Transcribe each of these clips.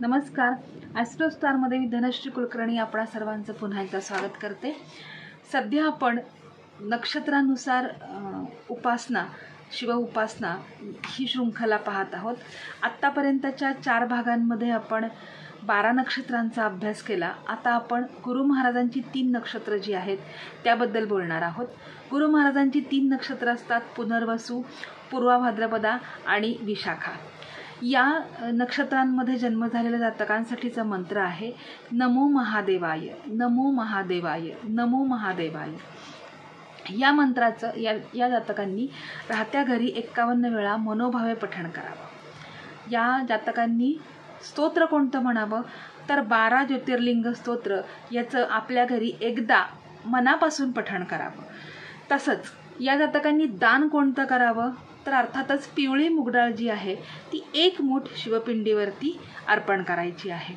नमस्कार. ॲस्ट्रो स्टारमध्ये मी धनश्री कुलकर्णी आपणा सर्वांचं पुन्हा एकदा स्वागत करते. सध्या आपण नक्षत्रानुसार उपासना, शिव उपासना ही शृंखला पाहत आहोत. आत्तापर्यंतच्या 4 भागांमध्ये आपण 12 नक्षत्रांचा अभ्यास केला. आता आपण गुरु महाराजांची 3 नक्षत्र जी आहेत त्याबद्दल बोलणार आहोत. गुरु महाराजांची 3 नक्षत्र असतात: पुनर्वसू, पूर्वा भाद्रपदा आणि विशाखा. या नक्षत्रांमध्ये जन्म झालेल्या जातकांसाठीचा मंत्र आहे नमो महादेवाय, नमो महादेवाय, नमो महादेवाय. या मंत्राचं या जातकांनी राहत्या घरी 51 वेळा मनोभावे पठण करावं. या जातकांनी स्तोत्र कोणतं म्हणावं तर 12 ज्योतिर्लिंग स्तोत्र याचं आपल्या घरी एकदा मनापासून पठण करावं. तसंच या जातकांनी दान कोणतं करावं तर अर्थातच पिवळी मुगडाळ जी आहे ती 1 मूठ शिवपिंडीवरती अर्पण करायची आहे.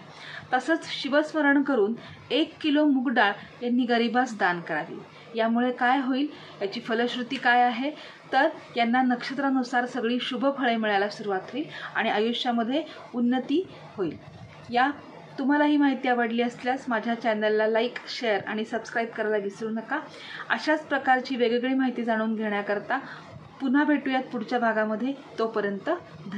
तसंच शिवस्मरण करून 1 किलो मुगडाळ यांनी गरिबास दान करावी. यामुळे काय होईल, याची फलश्रुती काय आहे तर यांना नक्षत्रानुसार सगळी शुभ फळे मिळायला सुरुवात होईल आणि आयुष्यामध्ये उन्नती होईल. तुम्हाला ही माहिती आवडली असल्यास माझ्या चॅनलला लाईक, शेअर आणि सबस्क्राईब करायला विसरू नका. अशाच प्रकारची वेगवेगळी माहिती जाणून घेण्याकरता पुन्हा भेटूयात पुढच्या भागामध्ये. तोपर्यंत धन्यवाद.